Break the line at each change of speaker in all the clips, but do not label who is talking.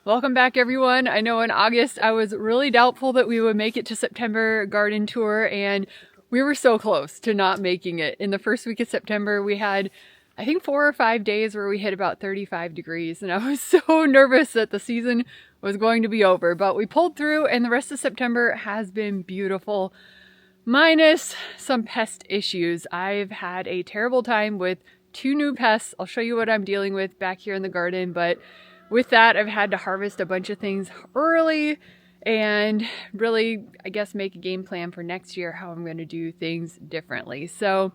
Welcome back, everyone. I know in August I was really doubtful that we would make it to September garden tour, and we were so close to not making it. In the first week of September, we had, I think, 4 or 5 days where we hit about 35 degrees, and I was so nervous that the season was going to be over, but we pulled through, and the rest of September has been beautiful, minus some pest issues. I've had a terrible time with 2 new pests. I'll show you what I'm dealing with back here in the garden, but with that, I've had to harvest a bunch of things early and really, I guess, make a game plan for next year how I'm going to do things differently. So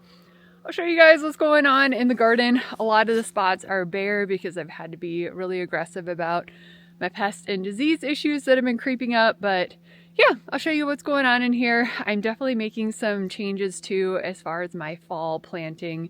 I'll show you guys what's going on in the garden. A lot of the spots are bare because I've had to be really aggressive about my pest and disease issues that have been creeping up. But yeah, I'll show you what's going on in here. I'm definitely making some changes too as far as my fall planting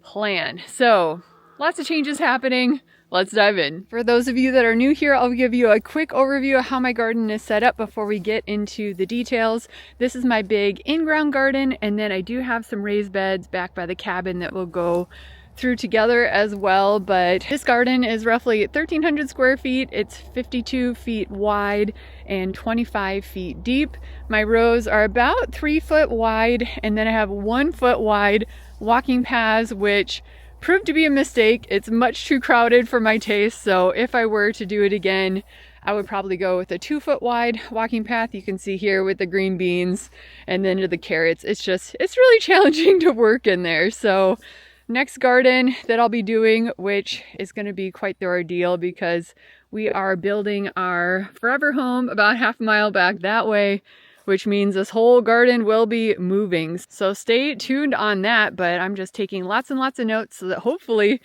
plan. So lots of changes happening. Let's dive in. For those of you that are new here, I'll give you a quick overview of how my garden is set up before we get into the details. This is my big in-ground garden, and then I do have some raised beds back by the cabin that will go through together as well. But this garden is roughly 1,300 square feet. It's 52 feet wide and 25 feet deep. My rows are about 3 foot wide, and then I have 1 foot wide walking paths, which proved to be a mistake. It's much too crowded for my taste, so if I were to do it again, I would probably go with a 2 foot wide walking path. You can see here with the green beans and then to the carrots. It's really challenging to work in there. So next garden that I'll be doing, which is going to be quite the ordeal because we are building our forever home about half a mile back that way, which means this whole garden will be moving. So stay tuned on that, but I'm just taking lots and lots of notes so that hopefully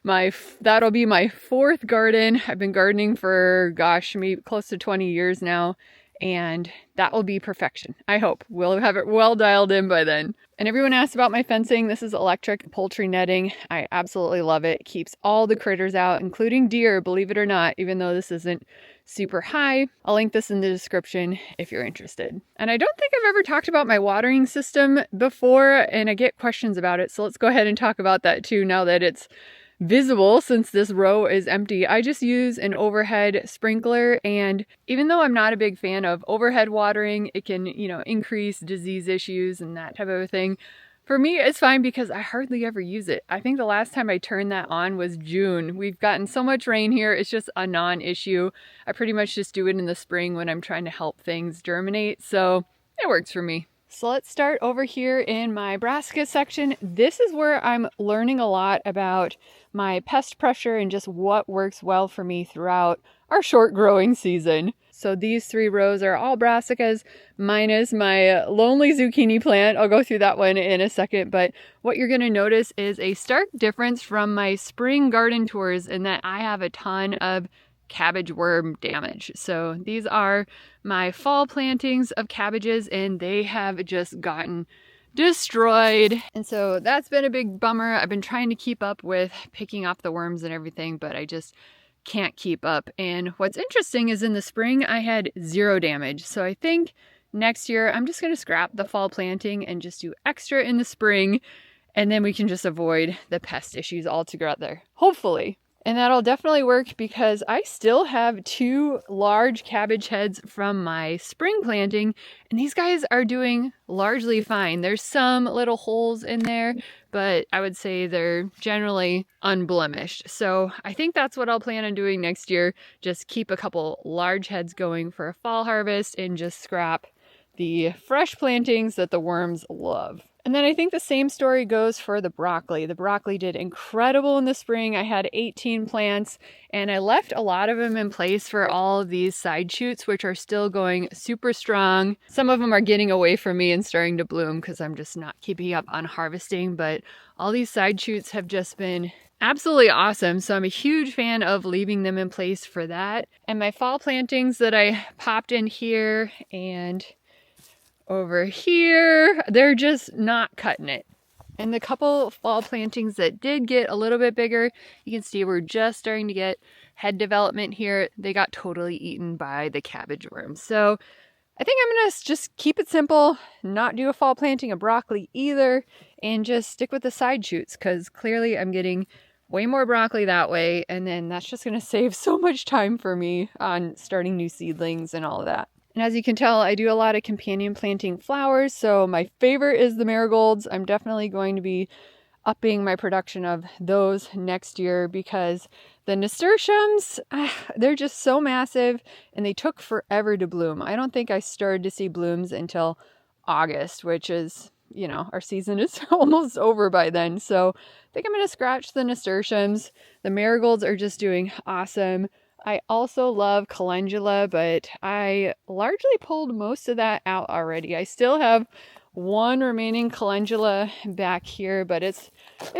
that'll be my 4th garden. I've been gardening for, gosh, maybe close to 20 years now, and that will be perfection. I hope we'll have it well dialed in by then. And everyone asks about my fencing. This is electric poultry netting. I absolutely love it. It keeps all the critters out, including deer, believe it or not, even though this isn't super high. I'll link this in the description if you're interested. And I don't think I've ever talked about my watering system before, and I get questions about it. So let's go ahead and talk about that too now that it's visible since this row is empty. I just use an overhead sprinkler, and even though I'm not a big fan of overhead watering, it can, increase disease issues and that type of a thing. For me, it's fine because I hardly ever use it. I think the last time I turned that on was June. We've gotten so much rain here, it's just a non-issue. I pretty much just do it in the spring when I'm trying to help things germinate, so it works for me. So let's start over here in my Brassica section. This is where I'm learning a lot about my pest pressure and just what works well for me throughout our short growing season. So these 3 rows are all brassicas minus my lonely zucchini plant. I'll go through that one in a second, but what you're going to notice is a stark difference from my spring garden tours in that I have a ton of cabbage worm damage. So these are my fall plantings of cabbages, and they have just gotten destroyed. And so that's been a big bummer. I've been trying to keep up with picking off the worms and everything, but I just can't keep up. And what's interesting is in the spring I had 0 damage. So I think next year I'm just going to scrap the fall planting and just do extra in the spring, and then we can just avoid the pest issues altogether, hopefully. And that'll definitely work because I still have 2 large cabbage heads from my spring planting, and these guys are doing largely fine. There's some little holes in there, but I would say they're generally unblemished. So I think that's what I'll plan on doing next year. Just keep a couple large heads going for a fall harvest and just scrap the fresh plantings that the worms love. And then I think the same story goes for the broccoli. The broccoli did incredible in the spring. I had 18 plants, and I left a lot of them in place for all of these side shoots, which are still going super strong. Some of them are getting away from me and starting to bloom because I'm just not keeping up on harvesting, but all these side shoots have just been absolutely awesome. So I'm a huge fan of leaving them in place for that. And my fall plantings that I popped in here and over here, they're just not cutting it. And the couple fall plantings that did get a little bit bigger, you can see we're just starting to get head development here. They got totally eaten by the cabbage worms. So I think I'm gonna just keep it simple, not do a fall planting of broccoli either, and just stick with the side shoots because clearly I'm getting way more broccoli that way. And then that's just going to save so much time for me on starting new seedlings and all of that. And as you can tell, I do a lot of companion planting flowers. So my favorite is the marigolds. I'm definitely going to be upping my production of those next year because the nasturtiums, they're just so massive and they took forever to bloom. I don't think I started to see blooms until August, which is, you know, our season is almost over by then. So I think I'm going to scratch the nasturtiums. The marigolds are just doing awesome. I also love calendula, but I largely pulled most of that out already. I still have one remaining calendula back here, but it's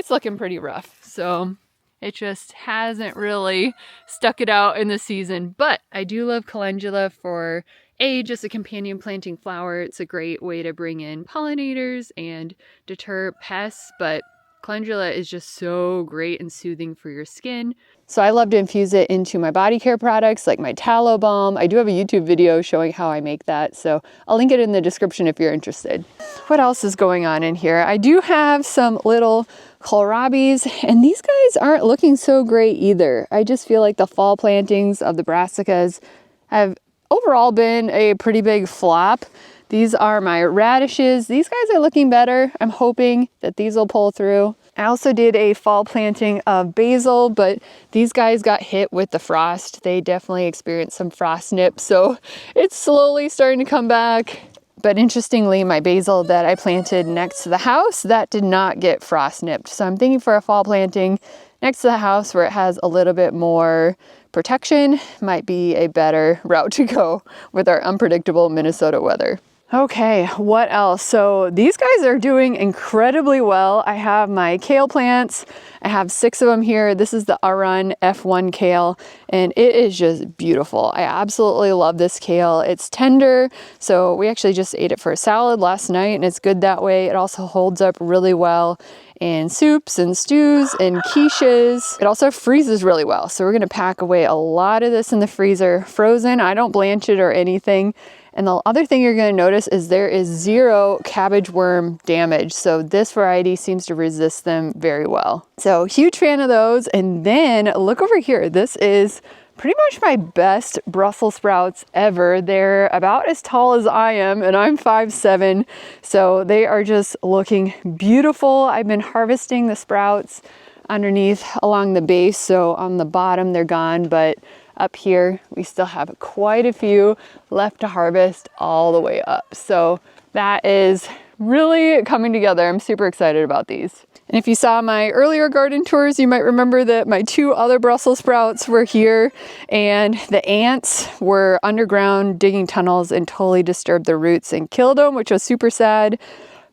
looking pretty rough. So it just hasn't really stuck it out in the season. But I do love calendula for just a companion planting flower. It's a great way to bring in pollinators and deter pests, but calendula is just so great and soothing for your skin. So I love to infuse it into my body care products like my tallow balm. I do have a YouTube video showing how I make that, so I'll link it in the description if you're interested. What else is going on in here? I do have some little kohlrabis, and these guys aren't looking so great either. I just feel like the fall plantings of the brassicas have overall been a pretty big flop. These are my radishes. These guys are looking better. I'm hoping that these will pull through. I also did a fall planting of basil, but these guys got hit with the frost. They definitely experienced some frost nips, so it's slowly starting to come back. But interestingly, my basil that I planted next to the house, that did not get frost nipped. So I'm thinking for a fall planting next to the house where it has a little bit more protection might be a better route to go with our unpredictable Minnesota weather. Okay, what else? So these guys are doing incredibly well. I have my kale plants. I have 6 of them here. This is the Arun F1 kale, and it is just beautiful. I absolutely love this kale. It's tender, so we actually just ate it for a salad last night, and it's good that way. It also holds up really well in soups and stews and quiches. It also freezes really well, so we're gonna pack away a lot of this in the freezer, frozen. I don't blanch it or anything. And the other thing you're going to notice is there is 0 cabbage worm damage. So this variety seems to resist them very well. So huge fan of those. And then look over here. This is pretty much my best Brussels sprouts ever. They're about as tall as I am, and I'm 5'7". So they are just looking beautiful. I've been harvesting the sprouts underneath along the base. So on the bottom, they're gone, but up here, we still have quite a few left to harvest all the way up. So that is really coming together. I'm super excited about these. And if you saw my earlier garden tours, you might remember that my 2 other Brussels sprouts were here, and the ants were underground digging tunnels and totally disturbed the roots and killed them, which was super sad.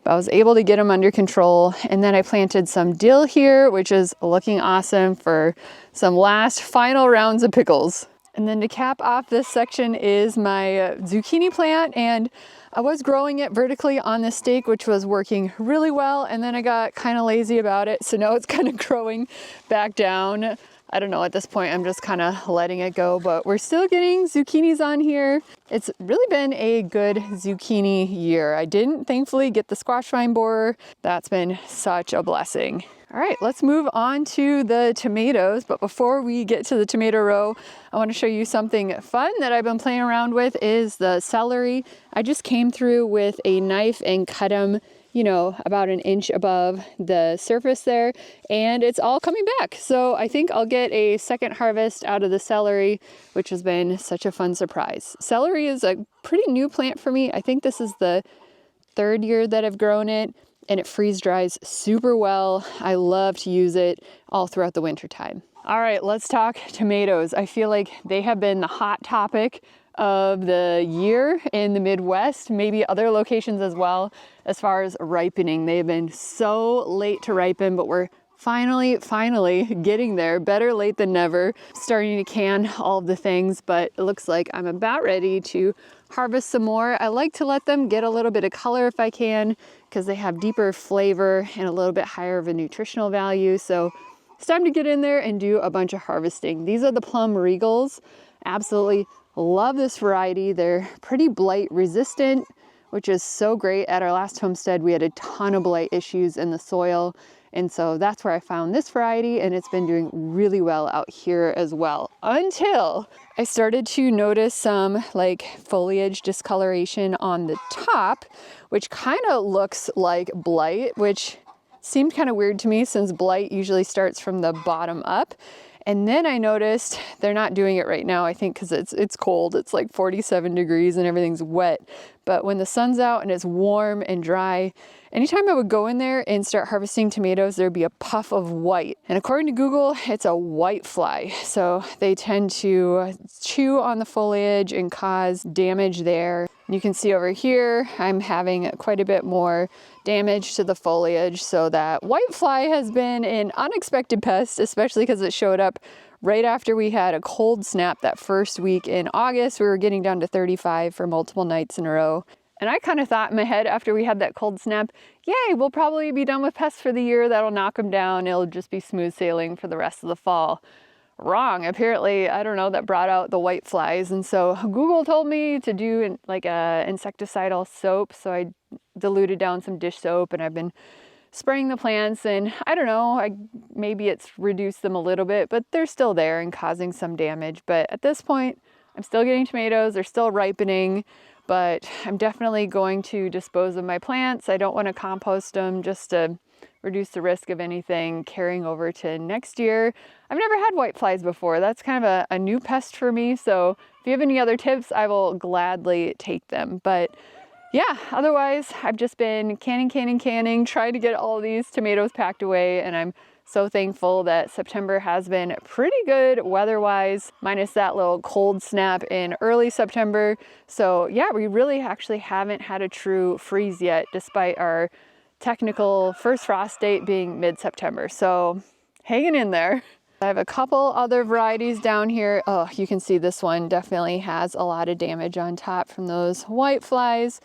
But I was able to get them under control. And then I planted some dill here, which is looking awesome for some last final rounds of pickles. And then to cap off this section is my zucchini plant, and I was growing it vertically on the stake, which was working really well. And then I got kind of lazy about it. So now it's kind of growing back down. I don't know, at this point, I'm just kind of letting it go, but we're still getting zucchinis on here. It's really been a good zucchini year. I didn't, thankfully, get the squash vine borer. That's been such a blessing. All right, let's move on to the tomatoes. But before we get to the tomato row, I want to show you something fun that I've been playing around with is the celery. I just came through with a knife and cut them, you know, about an inch above the surface there, and it's all coming back. So I think I'll get a second harvest out of the celery, which has been such a fun surprise. Celery is a pretty new plant for me. I think this is the 3rd year that I've grown it, and it freeze dries super well. I love to use it all throughout the winter time. All right, let's talk tomatoes. I feel like they have been the hot topic of the year in the Midwest, maybe other locations as well, as far as ripening. They've been so late to ripen, but we're finally getting there. Better late than never. Starting to can all of the things, but it looks like I'm about ready to harvest some more. I like to let them get a little bit of color if I can, because they have deeper flavor and a little bit higher of a nutritional value. So it's time to get in there and do a bunch of harvesting. These are the Plum Regals. Absolutely love this variety. They're pretty blight resistant, which is so great. At our last homestead, we had a ton of blight issues in the soil, And so that's where I found this variety, and it's been doing really well out here as well, until I started to notice some like foliage discoloration on the top, which kind of looks like blight, which seemed kind of weird to me since blight usually starts from the bottom up. And then I noticed they're not doing it right now, I think because it's cold. It's like 47 degrees and everything's wet. But when the sun's out and it's warm and dry, anytime I would go in there and start harvesting tomatoes, there'd be a puff of white. And according to Google, it's a white fly. So they tend to chew on the foliage and cause damage there. You can see over here, I'm having quite a bit more damage to the foliage. So that white fly has been an unexpected pest, especially because it showed up right after we had a cold snap that first week in August. We were getting down to 35 for multiple nights in a row. And I kind of thought in my head after we had that cold snap, yay, we'll probably be done with pests for the year. That'll knock them down. It'll just be smooth sailing for the rest of the fall. Wrong. Apparently, I don't know, that brought out the white flies. And so Google told me to do like a insecticidal soap. So I diluted down some dish soap and I've been spraying the plants, and I don't know, maybe it's reduced them a little bit, but they're still there and causing some damage. But at this point, I'm still getting tomatoes. They're still ripening, but I'm definitely going to dispose of my plants. I don't want to compost them just to reduce the risk of anything carrying over to next year. I've never had white flies before. That's kind of a new pest for me. So if you have any other tips, I will gladly take them. But yeah, otherwise I've just been canning, trying to get all these tomatoes packed away. And I'm so thankful that September has been pretty good weather-wise, minus that little cold snap in early September. So yeah, we really actually haven't had a true freeze yet, despite our technical first frost date being mid-September. So hanging in there. I have a couple other varieties down here. Oh, you can see this one definitely has a lot of damage on top from those white flies.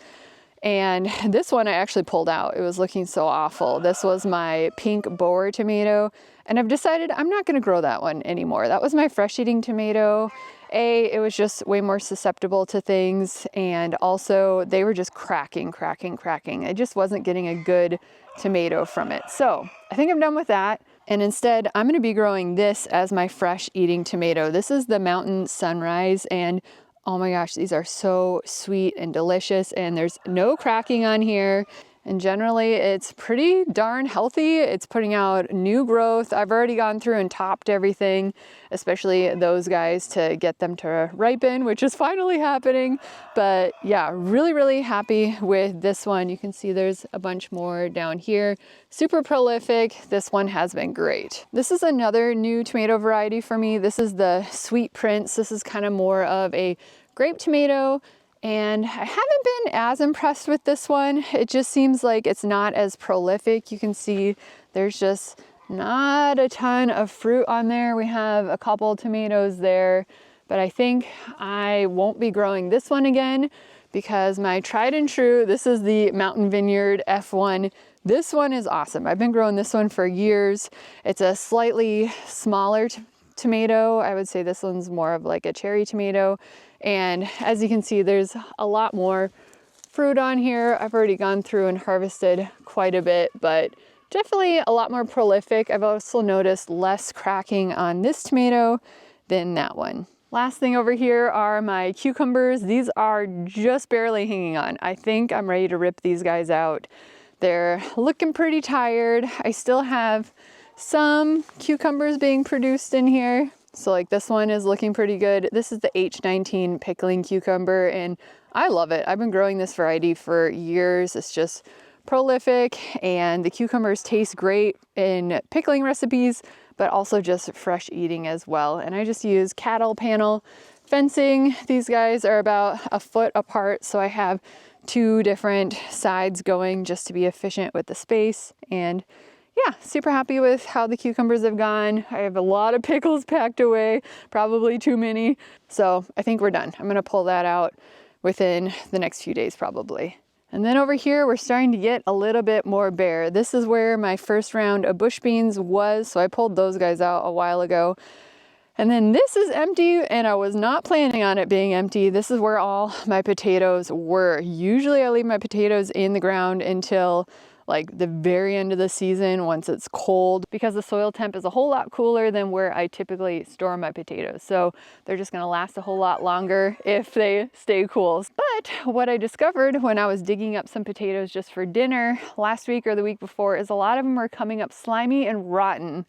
And this one I actually pulled out. It was looking so awful. This was my pink bower tomato, and I've decided I'm not going to grow that one anymore. That was my fresh eating tomato. It was just way more susceptible to things, and also they were just cracking. I just wasn't getting a good tomato from it. So I think I'm done with that. And instead, I'm going to be growing this as my fresh eating tomato. This is the Mountain Sunrise, and oh my gosh, these are so sweet and delicious, and there's no cracking on here. And generally, it's pretty darn healthy. It's putting out new growth. I've already gone through and topped everything, especially those guys, to get them to ripen, which is finally happening. But yeah, really happy with this one. You can see there's a bunch more down here. Super prolific. This one has been great. This is another new tomato variety for me. This is the Sweet Prince. This is kind of more of a grape tomato. And I haven't been as impressed with this one. It just seems like it's not as prolific. You can see there's just not a ton of fruit on there. We have a couple tomatoes there, but I think I won't be growing this one again because my tried and true, this is the Mountain Vineyard F1. This one is awesome. I've been growing this one for years. It's a slightly smaller tomato. I would say this one's more of like a cherry tomato. And as you can see, there's a lot more fruit on here. I've already gone through and harvested quite a bit, but definitely a lot more prolific. I've also noticed less cracking on this tomato than that one. Last thing over here are my cucumbers. These are just barely hanging on. I think I'm ready to rip these guys out. They're looking pretty tired. I still have some cucumbers being produced in here. So like this one is looking pretty good. This is the H19 pickling cucumber, and I love it. I've been growing this variety for years. It's just prolific, and the cucumbers taste great in pickling recipes, but also just fresh eating as well. And I just use cattle panel fencing. These guys are about a foot apart, so I have two different sides going just to be efficient with the space. And yeah, super happy with how the cucumbers have gone. I have a lot of pickles packed away, probably too many. So I think we're done. I'm gonna pull that out within the next few days probably. And then over here, we're starting to get a little bit more bare. This is where my first round of bush beans was, so I pulled those guys out a while ago. And then this is empty, and I was not planning on it being empty. This is where all my potatoes were. Usually I leave my potatoes in the ground until like the very end of the season once it's cold, because the soil temp is a whole lot cooler than where I typically store my potatoes. So they're just gonna last a whole lot longer if they stay cool. But what I discovered when I was digging up some potatoes just for dinner last week or the week before is a lot of them are coming up slimy and rotten.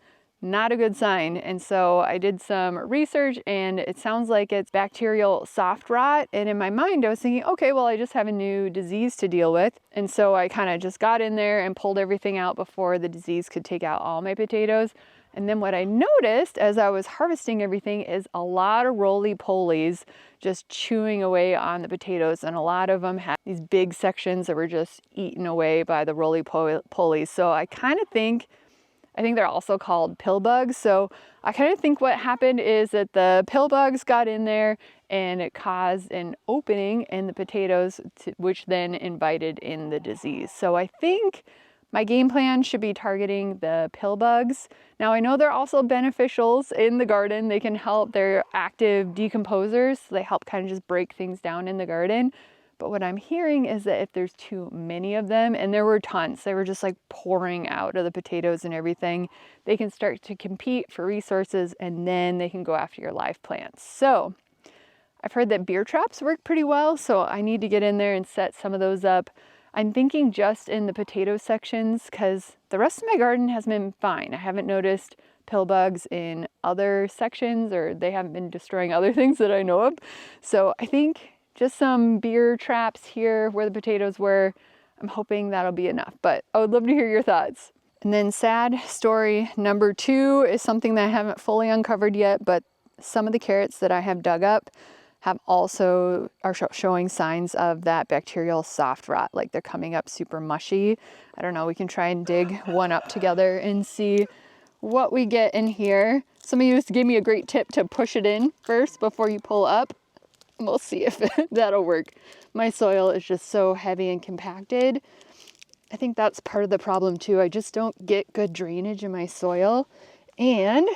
Not a good sign. And so I did some research and it sounds like it's bacterial soft rot. And in my mind, I was thinking, okay, well, I just have a new disease to deal with. And so I kind of just got in there and pulled everything out before the disease could take out all my potatoes. And then what I noticed as I was harvesting everything is a lot of roly-polies just chewing away on the potatoes. And a lot of them had these big sections that were just eaten away by the roly-polies. So I think they're also called pill bugs. So I kind of think what happened is that the pill bugs got in there and it caused an opening in the potatoes, which then invited in the disease. So I think my game plan should be targeting the pill bugs. Now I know they're also beneficials in the garden. They can help, they're active decomposers. So they help kind of just break things down in the garden. But what I'm hearing is that if there's too many of them, and there were tons, they were just like pouring out of the potatoes and everything, they can start to compete for resources and then they can go after your live plants. So I've heard that beer traps work pretty well, so I need to get in there and set some of those up. I'm thinking just in the potato sections because the rest of my garden has been fine. I haven't noticed pill bugs in other sections, or they haven't been destroying other things that I know of. So I think just some beer traps here where the potatoes were. I'm hoping that'll be enough, but I would love to hear your thoughts. And then sad story number 2 is something that I haven't fully uncovered yet, but some of the carrots that I have dug up have also are showing signs of that bacterial soft rot, like they're coming up super mushy. I don't know, we can try and dig one up together and see what we get in here. Somebody used to give me a great tip to push it in first before you pull up. We'll see if that'll work. My soil is just so heavy and compacted. I think that's part of the problem too. I just don't get good drainage in my soil. And,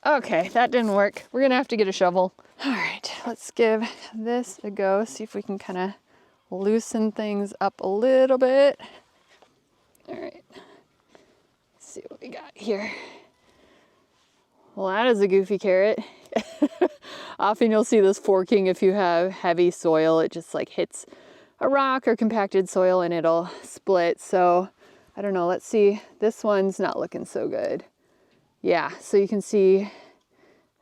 okay, that didn't work. We're gonna have to get a shovel. All right, let's give this a go. See if we can kind of loosen things up a little bit. All right, let's see what we got here. Well, that is a goofy carrot. Often you'll see this forking if you have heavy soil. It just like hits a rock or compacted soil and it'll split. So I don't know, let's see. This one's not looking so good. Yeah, so you can see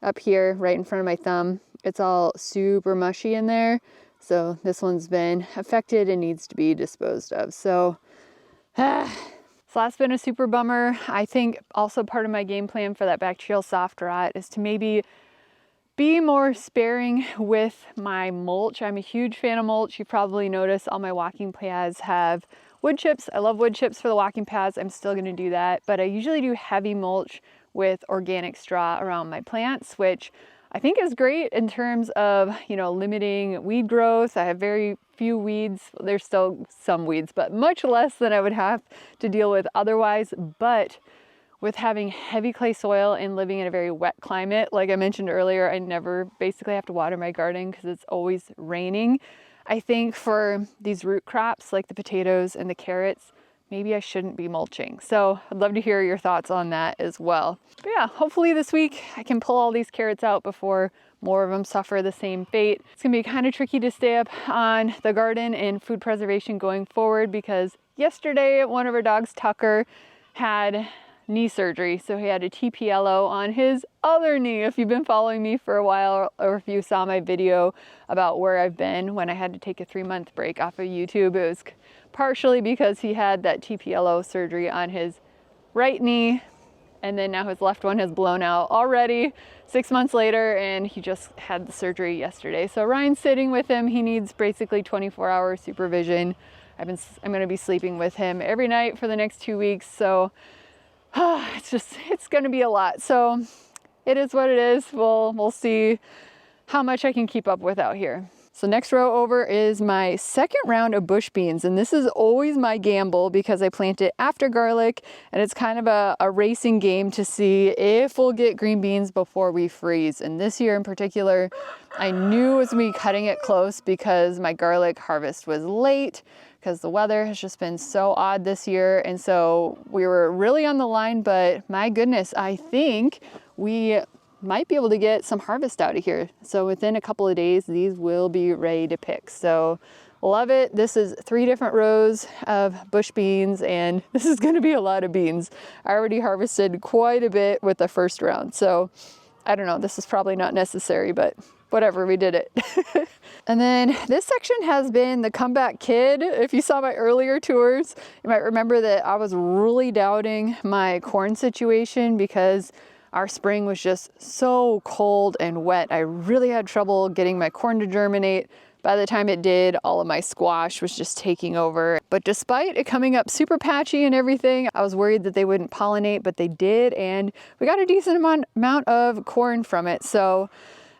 up here right in front of my thumb, it's all super mushy in there. So this one's been affected and needs to be disposed of. So that's been a super bummer. I think also part of my game plan for that bacterial soft rot is to maybe be more sparing with my mulch. I'm a huge fan of mulch. You probably noticed all my walking paths have wood chips. I love wood chips for the walking paths. I'm still gonna do that, but I usually do heavy mulch with organic straw around my plants, which I think is great in terms of, you know, limiting weed growth. I have very few weeds. There's still some weeds, but much less than I would have to deal with otherwise. But with having heavy clay soil and living in a very wet climate, like I mentioned earlier, I never basically have to water my garden because it's always raining. I think for these root crops like the potatoes and the carrots, maybe I shouldn't be mulching. So I'd love to hear your thoughts on that as well. But yeah, hopefully this week I can pull all these carrots out before more of them suffer the same fate. It's gonna be kind of tricky to stay up on the garden and food preservation going forward because yesterday one of our dogs, Tucker, had knee surgery. So he had a TPLO on his other knee. If you've been following me for a while, or if you saw my video about where I've been when I had to take a 3-month break off of YouTube, it was partially because he had that TPLO surgery on his right knee, and then now his left one has blown out already 6 months later, and he just had the surgery yesterday. So Ryan's sitting with him. He needs basically 24-hour supervision. I'm gonna be sleeping with him every night for the next 2 weeks. So it's gonna be a lot. So it is what it is. We'll see how much I can keep up with out here. So next row over is my second round of bush beans, and this is always my gamble because I plant it after garlic, and it's kind of a racing game to see if we'll get green beans before we freeze. And this year in particular, I knew it was me cutting it close because my garlic harvest was late. because the weather has just been so odd this year. And so we were really on the line, but my goodness, I think we might be able to get some harvest out of here. So within a couple of days, these will be ready to pick. So love it. This is 3 different rows of bush beans, and this is going to be a lot of beans. I already harvested quite a bit with the first round. So I don't know, this is probably not necessary, but whatever, we did it. And then this section has been the comeback kid. If you saw my earlier tours, you might remember that I was really doubting my corn situation because our spring was just so cold and wet. I really had trouble getting my corn to germinate. By the time it did, all of my squash was just taking over. But despite it coming up super patchy and everything, I was worried that they wouldn't pollinate, but they did. And we got a decent amount of corn from it. So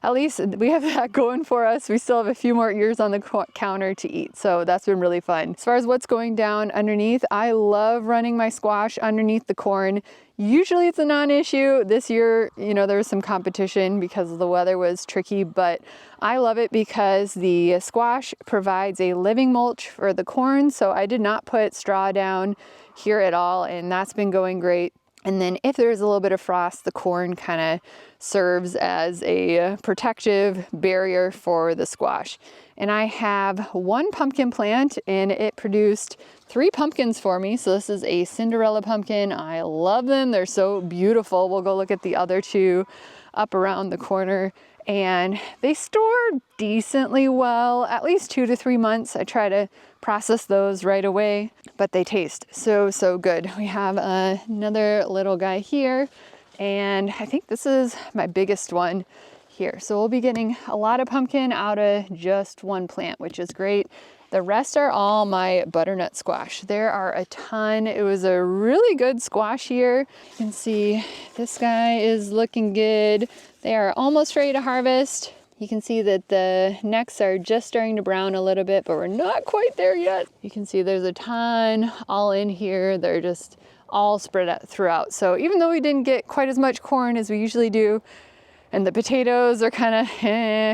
at least we have that going for us. We still have a few more ears on the counter to eat. So that's been really fun. As far as what's going down underneath, I love running my squash underneath the corn. Usually it's a non-issue. This year, you know, there was some competition because the weather was tricky, but I love it because the squash provides a living mulch for the corn. So I did not put straw down here at all, and that's been going great. And then if there's a little bit of frost, the corn kind of serves as a protective barrier for the squash. And I have 1 pumpkin plant, and it produced 3 pumpkins for me. So this is a Cinderella pumpkin. I love them. They're so beautiful. We'll go look at the other 2 up around the corner. And they store decently well, at least 2 to 3 months. I try to process those right away, but they taste so good. We have another little guy here, and I think this is my biggest one here. So we'll be getting a lot of pumpkin out of just 1 plant, which is great. The rest are all my butternut squash. There are a ton. It was a really good squash year. You can see this guy is looking good. They are almost ready to harvest. You can see that the necks are just starting to brown a little bit, but we're not quite there yet. You can see there's a ton all in here. They're just all spread out throughout. So even though we didn't get quite as much corn as we usually do, and the potatoes are kind of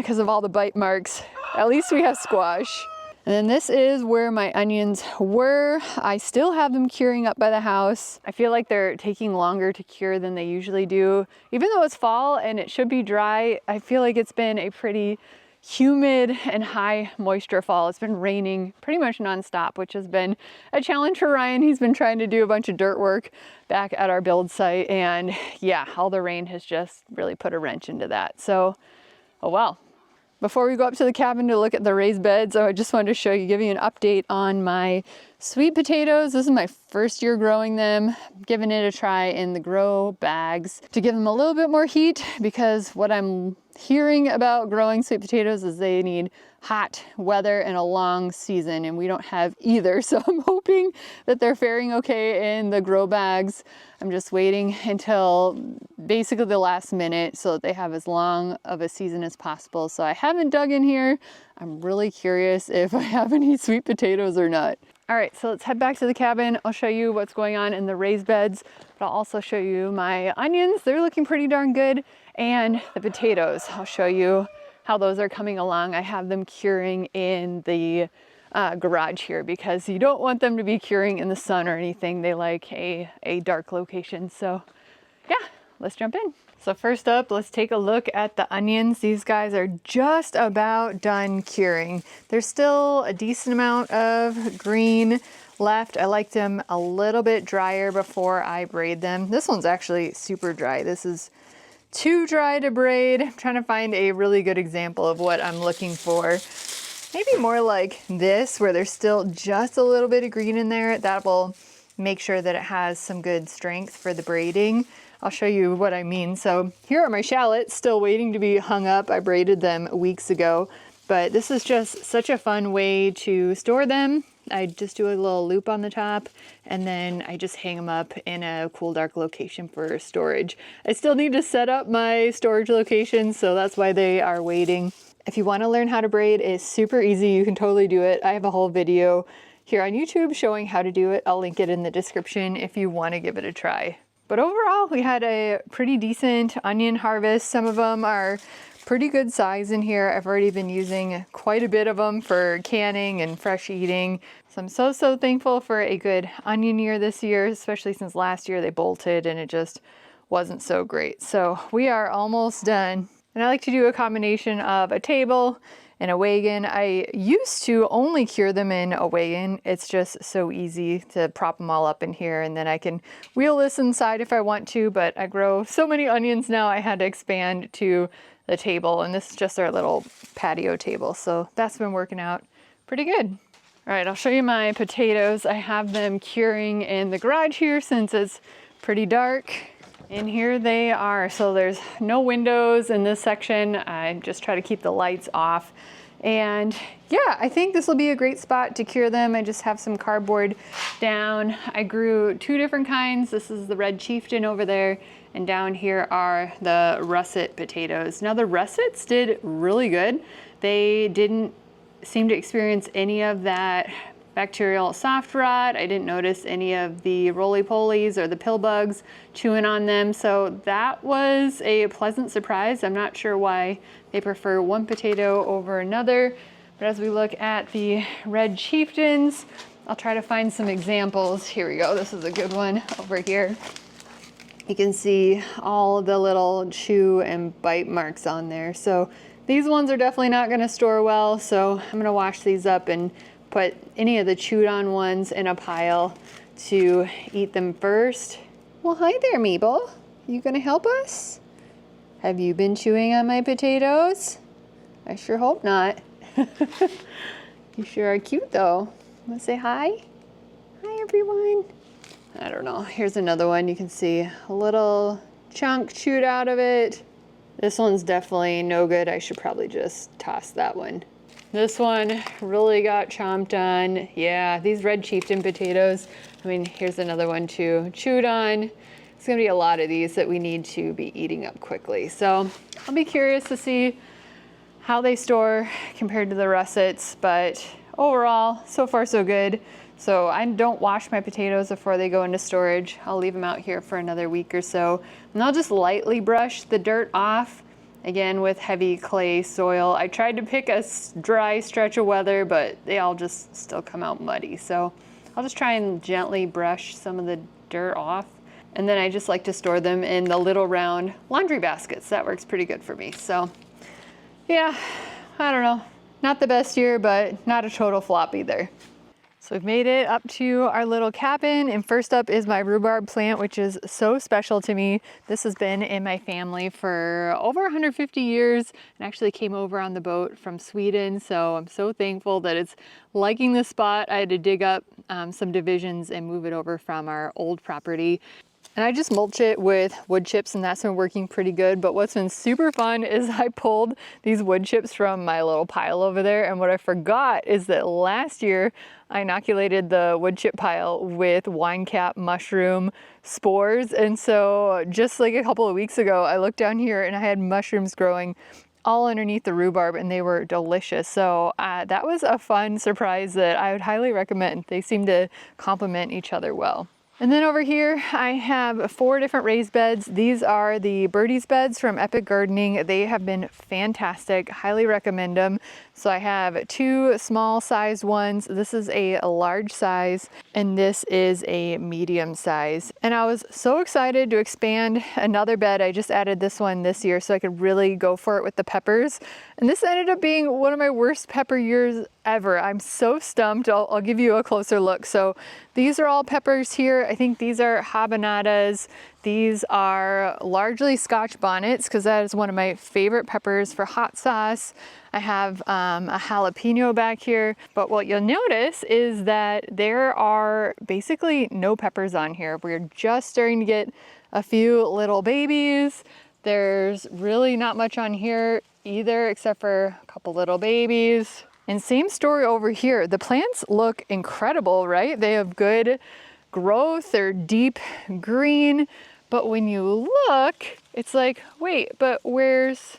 because of all the bite marks, at least we have squash. And then this is where my onions were. I still have them curing up by the house. I feel like they're taking longer to cure than they usually do. Even though it's fall and it should be dry, I feel like it's been a pretty humid and high moisture fall. It's been raining pretty much nonstop, which has been a challenge for Ryan. He's been trying to do a bunch of dirt work back at our build site. And yeah, all the rain has just really put a wrench into that. So, oh well. Before we go up to the cabin to look at the raised beds, I just wanted to give you an update on my sweet potatoes. This is my first year growing them, giving it a try in the grow bags to give them a little bit more heat, because what I'm hearing about growing sweet potatoes is they need hot weather and a long season, and we don't have either. So I'm hoping that they're faring okay in the grow bags. I'm just waiting until basically the last minute so that they have as long of a season as possible. So I haven't dug in here. I'm really curious if I have any sweet potatoes or not. All right, so let's head back to the cabin. I'll show you what's going on in the raised beds, but I'll also show you my onions. They're looking pretty darn good. And the potatoes, I'll show you how those are coming along. I have them curing in the garage here because you don't want them to be curing in the sun or anything. They like a dark location. So yeah, let's jump in. So first up, let's take a look at the onions. These guys are just about done curing. There's still a decent amount of green left. I like them a little bit drier before I braid them. This one's actually super dry. This is too dry to braid. I'm trying to find a really good example of what I'm looking for. Maybe more like this, where there's still just a little bit of green in there. That will make sure that it has some good strength for the braiding. I'll show you what I mean. So here are my shallots still waiting to be hung up. I braided them weeks ago, but this is just such a fun way to store them. I just do a little loop on the top, and then I just hang them up in a cool, dark location for storage. I still need to set up my storage location, so that's why they are waiting. If you want to learn how to braid, it's super easy. You can totally do it. I have a whole video here on YouTube showing how to do it. I'll link it in the description if you want to give it a try. But overall, we had a pretty decent onion harvest. Some of them are pretty good size in here. I've already been using quite a bit of them for canning and fresh eating. So I'm so thankful for a good onion year this year, especially since last year they bolted and it just wasn't so great. So we are almost done. And I like to do a combination of a table and a wagon. I used to only cure them in a wagon. It's just so easy to prop them all up in here, and then I can wheel this inside if I want to, but I grow so many onions now I had to expand to the table, and this is just our little patio table. So that's been working out pretty good. All right, I'll show you my potatoes. I have them curing in the garage here since it's pretty dark. And here they are. So there's no windows in this section. I just try to keep the lights off. And yeah, I think this will be a great spot to cure them. I just have some cardboard down. I grew 2 different kinds. This is the red chieftain over there. And down here are the russet potatoes. Now the russets did really good. They didn't seem to experience any of that bacterial soft rot. I didn't notice any of the roly-polies or the pill bugs chewing on them. So that was a pleasant surprise. I'm not sure why they prefer one potato over another. But as we look at the red chieftains, I'll try to find some examples. Here we go. This is a good one over here. You can see all the little chew and bite marks on there. So these ones are definitely not going to store well. So I'm going to wash these up and put any of the chewed on ones in a pile to eat them first. Well, hi there, Mabel. You gonna help us? Have you been chewing on my potatoes? I sure hope not. You sure are cute though. Wanna say hi? Hi, everyone. I don't know. Here's another one. You can see a little chunk chewed out of it. This one's definitely no good. I should probably just toss that one. This one really got chomped on. Yeah, these red chieftain potatoes. I mean, here's another one too. Chewed on. It's gonna be a lot of these that we need to be eating up quickly. So I'll be curious to see how they store compared to the russets, but overall, so far so good. So I don't wash my potatoes before they go into storage. I'll leave them out here for another week or so. And I'll just lightly brush the dirt off. Again, with heavy clay soil. I tried to pick a dry stretch of weather, but they all just still come out muddy. So I'll just try and gently brush some of the dirt off. And then I just like to store them in the little round laundry baskets. That works pretty good for me. So yeah, I don't know. Not the best year, but not a total flop either. So we've made it up to our little cabin, and first up is my rhubarb plant, which is so special to me. This has been in my family for over 150 years and actually came over on the boat from Sweden. So I'm so thankful that it's liking the spot. I had to dig up some divisions and move it over from our old property. And I just mulch it with wood chips, and that's been working pretty good. But what's been super fun is I pulled these wood chips from my little pile over there. And what I forgot is that last year I inoculated the wood chip pile with wine cap mushroom spores. And so just like a couple of weeks ago, I looked down here and I had mushrooms growing all underneath the rhubarb, and they were delicious. So that was a fun surprise that I would highly recommend. They seem to complement each other well. And then over here, I have 4 different raised beds. These are the Birdie's beds from Epic Gardening. They have been fantastic. Highly recommend them. So I have 2 small sized ones. This is a large size, and this is a medium size. And I was so excited to expand another bed. I just added this one this year so I could really go for it with the peppers. And this ended up being one of my worst pepper years ever. I'm so stumped. I'll give you a closer look. So these are all peppers here. I think these are habanadas. These are largely Scotch bonnets because that is one of my favorite peppers for hot sauce. I have a jalapeno back here, but what you'll notice is that there are basically no peppers on here. We're just starting to get a few little babies. There's really not much on here either except for a couple little babies. And same story over here. The plants look incredible, right? They have good growth. They're deep green. But when you look, it's like, wait, but where's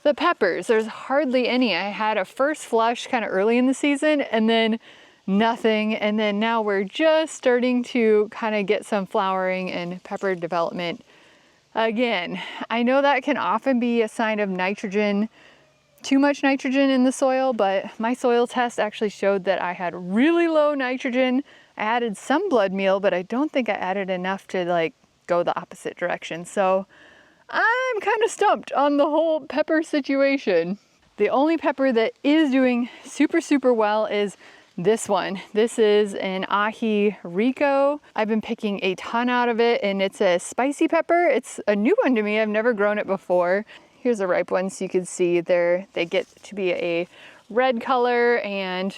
the peppers? There's hardly any. I had a first flush kind of early in the season and then nothing. And then now we're just starting to kind of get some flowering and pepper development Again, I know that can often be a sign of nitrogen, too much nitrogen in the soil, but my soil test actually showed that I had really low nitrogen. I added some blood meal, but I don't think I added enough to like go the opposite direction. So I'm kind of stumped on the whole pepper situation. The only pepper that is doing super well is this one. This is an ají rico. I've been picking a ton out of it, and it's a spicy pepper. It's a new one to me. I've never grown it before. Here's a ripe one, so you can see they get to be a red color, and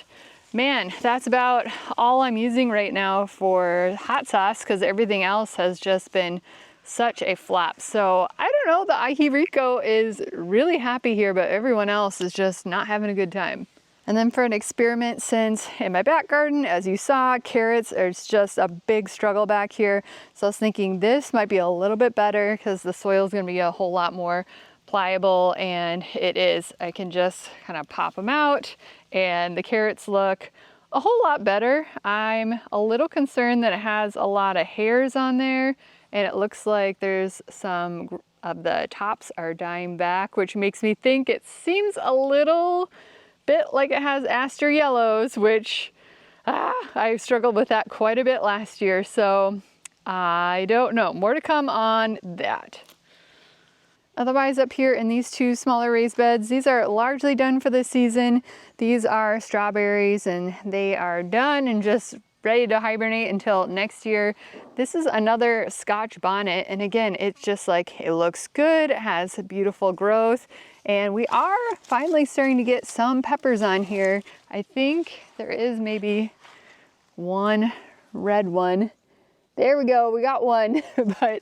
man, that's about all I'm using right now for hot sauce because everything else has just been such a flop. So I don't know, the ají rico is really happy here, but everyone else is just not having a good time. And then for an experiment, since in my back garden, as you saw, carrots are just a big struggle back here. So I was thinking this might be a little bit better because the soil is going to be a whole lot more pliable, and it is. I can just kind of pop them out and the carrots look a whole lot better. I'm a little concerned that it has a lot of hairs on there, and it looks like there's some of the tops are dying back, which makes me think it seems a little bit like it has aster yellows, which I struggled with that quite a bit last year. So I don't know, more to come on that. Otherwise, up here in these two smaller raised beds, these are largely done for this season. These are strawberries and they are done and just ready to hibernate until next year. This is another Scotch bonnet, and again, it's just like, it looks good, it has beautiful growth, and we are finally starting to get some peppers on here. I think there is maybe one red one. There we go, we got one, but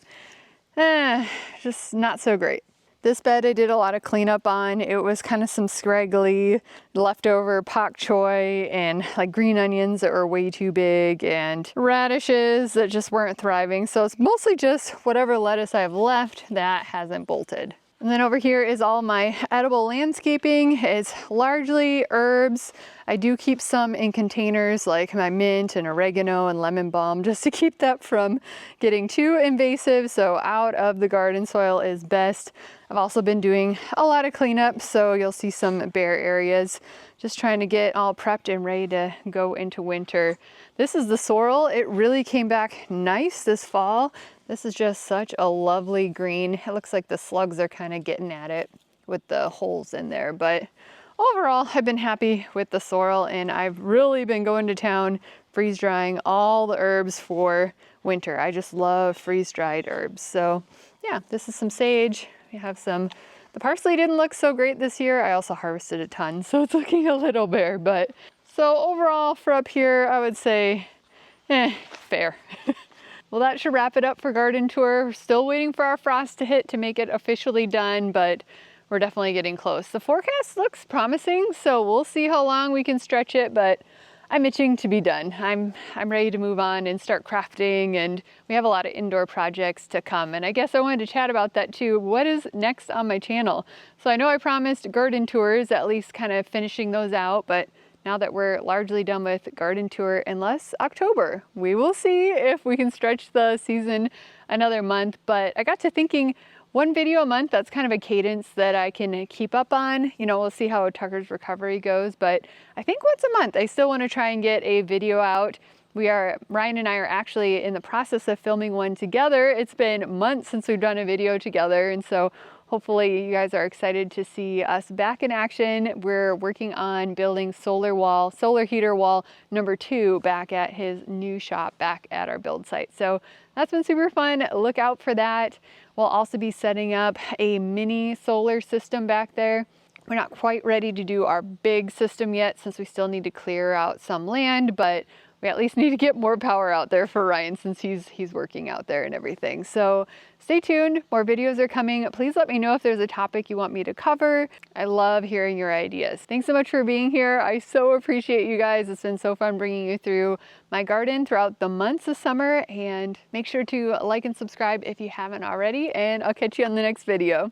just not so great. This bed I did a lot of cleanup on. It was kind of some scraggly leftover pak choi and like green onions that were way too big and radishes that just weren't thriving. So it's mostly just whatever lettuce I have left that hasn't bolted. And then over here is all my edible landscaping. It's largely herbs. I do keep some in containers like my mint and oregano and lemon balm just to keep that from getting too invasive. So out of the garden soil is best. I've also been doing a lot of cleanup, so you'll see some bare areas. Just trying to get all prepped and ready to go into winter. This is the sorrel. It really came back nice this fall. This is just such a lovely green. It looks like the slugs are kind of getting at it with the holes in there, but overall, I've been happy with the sorrel, and I've really been going to town freeze drying all the herbs for winter. I just love freeze dried herbs. So yeah, this is some sage. We have some, the parsley didn't look so great this year. I also harvested a ton, so it's looking a little bare, but so overall for up here, I would say, fair. Well, that should wrap it up for garden tour. We're still waiting for our frost to hit to make it officially done, but we're definitely getting close. The forecast looks promising, so we'll see how long we can stretch it, but I'm itching to be done. I'm ready to move on and start crafting, and we have a lot of indoor projects to come. And I guess I wanted to chat about that too. What is next on my channel? So I know I promised garden tours, at least kind of finishing those out, but now that we're largely done with garden tour, unless October, we will see if we can stretch the season another month. But I got to thinking, one video a month, that's kind of a cadence that I can keep up on. You know, we'll see how Tucker's recovery goes, but I think once a month, I still want to try and get a video out. Ryan and I are actually in the process of filming one together. It's been months since we've done a video together, and so hopefully you guys are excited to see us back in action. We're working on building solar heater wall number 2 back at his new shop back at our build site. So that's been super fun. Look out for that. We'll also be setting up a mini solar system back there. We're not quite ready to do our big system yet since we still need to clear out some land, but we at least need to get more power out there for Ryan since he's working out there and everything. So stay tuned, more videos are coming. Please let me know if there's a topic you want me to cover. I love hearing your ideas. Thanks so much for being here. I so appreciate you guys. It's been so fun bringing you through my garden throughout the months of summer, and make sure to like and subscribe if you haven't already, and I'll catch you on the next video.